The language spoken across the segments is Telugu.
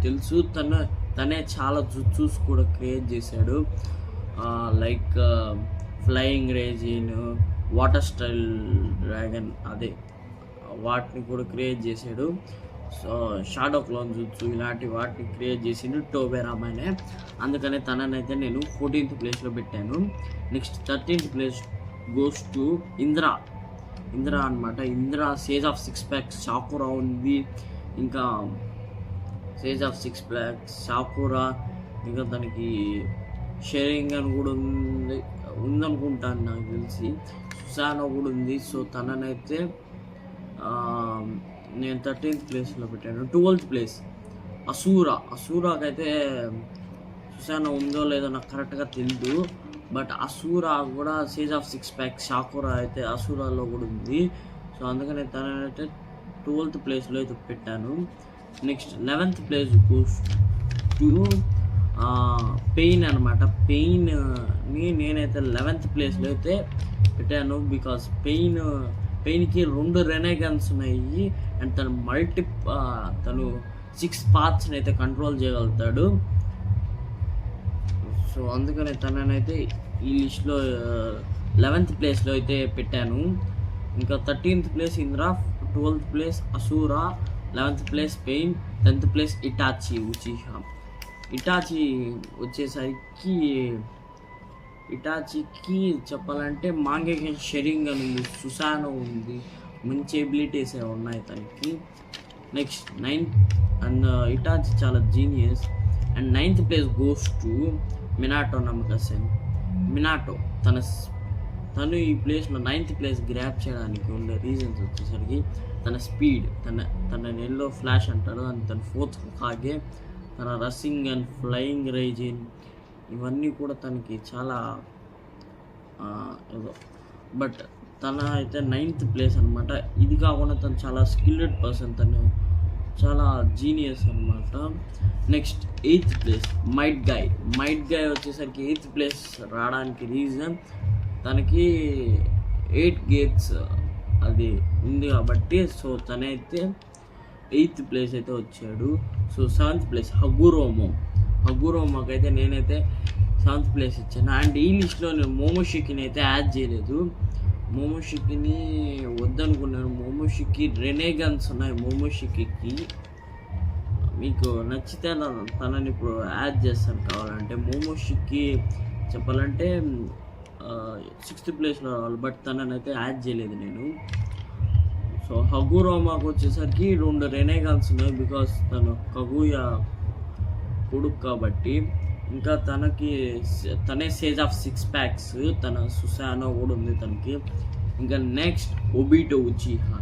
తెలుసు. తనే చాలా జుట్సూస్ కూడా క్రియేట్ చేశాడు. Like flying resin, water style dragon, అదే వాటిని కూడా క్రియేట్ చేశాడు. సో షాడో క్లోన్ జుట్సు ఇలాంటి వాటిని క్రియేట్ చేసిండు టోబే రామాయణే. అందుకనే తననైతే నేను 14th ప్లేస్లో పెట్టాను. Next 13th place goes to Indra అనమాట. Indra sage of 6 packs Sakura ఉంది, ఇంకా సేజ్ ఆఫ్ 6 ప్యాక్స్ సాకురా, ఇంకా తనకి షేరింగన్ కూడా ఉందనుకుంటాను నాకు తెలిసి. సుసానో కూడా ఉంది. సో తననైతే నేను 13th ప్లేస్లో పెట్టాను. 12th ప్లేస్ అసూరాకైతే సుసానో ఉందో లేదో నాకు కరెక్ట్గా తెలియదు, బట్ అసూరా కూడా సేజ్ ఆఫ్ 6 ప్యాక్స్ సాకురా అయితే అసూరాలో కూడా ఉంది. సో అందుకని తనైతే 12th ప్లేస్లో అయితే పెట్టాను. Next 11th place to pain అనమాట. పెయిన్ని నేనైతే 11th ప్లేస్లో అయితే పెట్టాను. బికాస్ పెయిన్కి 2 రెనేగన్స్ ఉన్నాయి అండ్ తను 6 పార్ట్స్ని అయితే కంట్రోల్ చేయగలుగుతాడు. సో అందుకని తననైతే ఈ లిస్ట్లో 11th ప్లేస్లో అయితే పెట్టాను. ఇంకా 13th place Indra, 12th place Asura, 11th place Pain, 10th place Itachi Uchiha. ఇటాచికి చెప్పాలంటే మాంగేకి షెరింగన్ ఉంది, సుసానో ఉంది, మంచి ఎబిలిటీస్ ఉన్నాయి తనకి. నెక్స్ట్ 9th అండ్ ఇటాచి చాలా genius. And 9th place goes to Minato Namikaze. Minato తను ఈ ప్లేస్లో 9th ప్లేస్ గ్రాప్ చేయడానికి ఉండే రీజన్స్ వచ్చేసరికి తన స్పీడ్, తన ఎల్లో ఫ్లాష్ అంటారు, అండ్ తన 4th కాగే తన రస్సింగ్ అండ్ ఫ్లయింగ్ రేజిన్, ఇవన్నీ కూడా తనకి చాలా బట్ తన అయితే 9th ప్లేస్ అనమాట. ఇది కాకుండా తను చాలా స్కిల్డ్ పర్సన్, తను చాలా జీనియస్ అనమాట. Next 8th place might guy వచ్చేసరికి 8th ప్లేస్ రావడానికి రీజన్ తనకి 8 గేట్స్ అది ఉంది కాబట్టి. సో తనైతే 8th ప్లేస్ అయితే వచ్చాడు. సో 7th ప్లేస్ హగురోమోకి అయితే నేనైతే 7th ప్లేస్ ఇచ్చాను. అండ్ ఈ లిస్ట్లో నేను మోమోషికిని అయితే యాడ్ చేయలేదు. మోమోషికిని వద్దనుకున్నాను. మోమోషికి రెనేగన్స్ ఉన్నాయి. మోమోషికి మీకు నచ్చితే తనని ఇప్పుడు యాడ్ చేస్తాను కావాలంటే. మోమోషికి చెప్పాలంటే 6th ప్లేస్లో రావాలి, బట్ తననైతే యాడ్ చేయలేదు నేను. సో హగురోమాకు వచ్చేసరికి 2 రెనేగాన్స్ ఉన్నాయి, బికాస్ తను కగుయా కొడుకు కాబట్టి. ఇంకా తనే సేజ్ ఆఫ్ 6 ప్యాక్స్, తన సుసానో కూడా ఉంది తనకి. ఇంకా నెక్స్ట్ ఒబిటో ఉచిహా.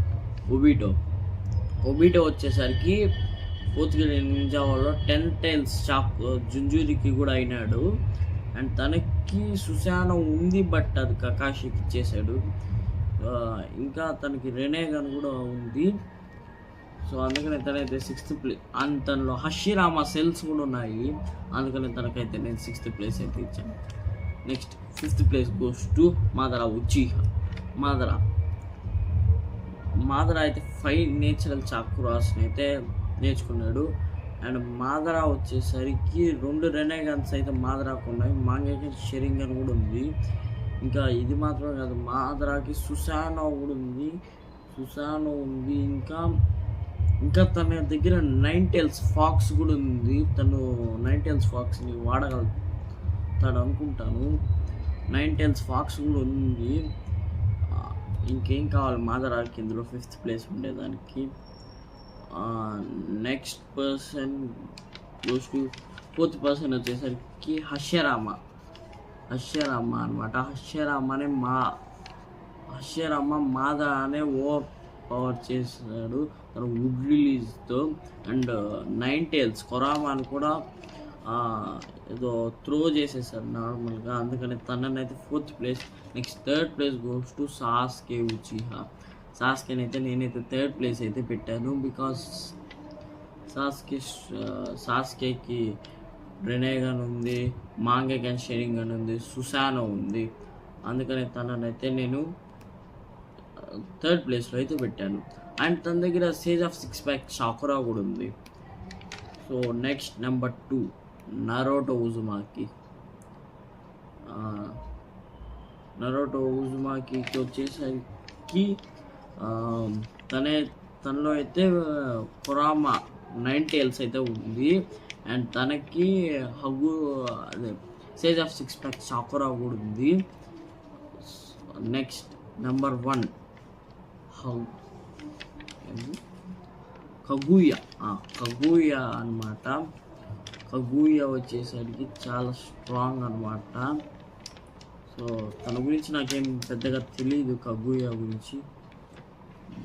ఒబిటో వచ్చేసరికి 4th నింజా వాళ్ళు 10 టైల్స్ షాక్ జుంజురికి కూడా అయినాడు. అండ్ తనకి సుసానో ఉంది, బట్ అది కకాషికి ఇచ్చేసాడు. ఇంకా తనకి రెనేగన్ కూడా ఉంది. సో అందుకని తనైతే 6th ప్లేస్. అండ్ తనలో హషిరామా సెల్స్ కూడా ఉన్నాయి, అందుకని తనకైతే నేను 6th ప్లేస్ అయితే ఇచ్చాను. Next 5th place goes to Madara Uchiha. Madara అయితే 5 నేచురల్ చాకురాస్ని అయితే నేర్చుకున్నాడు. అండ్ మాదరా వచ్చేసరికి 2 రెనేగన్స్ అయితే మాదరాకు ఉన్నాయి. మాంగేకి షెరింగన్ కూడా ఉంది. ఇంకా ఇది మాత్రమే కాదు, మాదరాకి సుసానో కూడా ఉంది. ఇంకా తన దగ్గర 9 టైల్స్ ఫాక్స్ కూడా ఉంది. తను 9 టైల్స్ ఫాక్స్ని వాడగలుగుతాడు అనుకుంటాను. 9 టైల్స్ ఫాక్స్ కూడా ఉంది. ఇంకేం కావాలి మాదరాకి ఇందులో 5th ప్లేస్ ఉండేదానికి. Next person goes to 4th person వచ్చేసరికి హషరామా అనమాట. హషరామా మాదరానే ఓవర్ పవర్ చేశాడు తను వుడ్ రిలీజ్తో. అండ్ 9 టైల్స్ కొరామాని కూడా ఏదో త్రో చేసేసారు నార్మల్గా, అందుకని తననైతే 4th place. Next 3rd place goes to Sasuke Uchiha. సాస్కేనైతే నేనైతే 3rd ప్లేస్ అయితే పెట్టాను, బికాస్ సాస్కేకి రెనేగన్ ఉంది, మాంగేగన్ షెరింగన్ ఉంది, సుసానో ఉంది, అందుకని తననైతే నేను 3rd ప్లేస్లో అయితే పెట్టాను. అండ్ తన దగ్గర సేజ్ ఆఫ్ 6 ప్యాక్ సాకురా కూడా ఉంది. So next number 2 Naruto Uzumaki. Naruto ఉజుమాకికి వచ్చేసరికి తనలో అయితే కురామా 9 టైల్స్ అయితే ఉంది. అండ్ తనకి అదే సేజ్ ఆఫ్ 6 ప్యాక్ సాకురా కూడా ఉంది. నెక్స్ట్ నెంబర్ 1 కగుయా అనమాట. కగుయా వచ్చేసరికి చాలా స్ట్రాంగ్ అనమాట. సో తన గురించి నాకేం పెద్దగా తెలియదు కగుయా గురించి,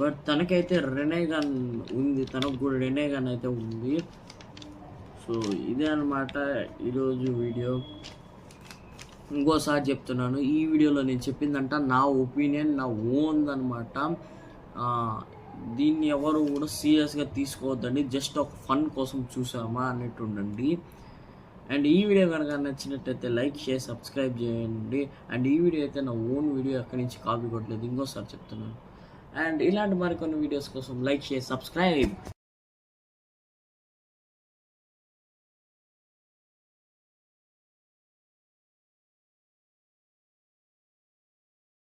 బట్ తనకైతే రెనేగాన్ ఉంది, తనకు కూడా రెనేగాన్ అయితే ఉంది. సో ఇదే అనమాట ఈరోజు వీడియో. ఇంకోసారి చెప్తున్నాను, ఈ వీడియోలో నేను చెప్పిందంట నా ఒపీనియన్, నా ఓన్ అనమాట. దీన్ని ఎవరు కూడా సీరియస్గా తీసుకోవద్దండి, జస్ట్ ఒక ఫన్ కోసం చూసామా అన్నట్టు ఉండండి. అండ్ ఈ వీడియో కనుక నచ్చినట్టయితే లైక్ షేర్ సబ్స్క్రైబ్ చేయండి. అండ్ ఈ వీడియో అయితే నా ఓన్ వీడియో ఎక్కడి నుంచి కాపీ కొట్టలేదు, ఇంకోసారి చెప్తున్నాను. అండ్ ఇలాంటి మరికొన్ని వీడియోస్ కోసం లైక్ షేర్ సబ్స్క్రైబ్.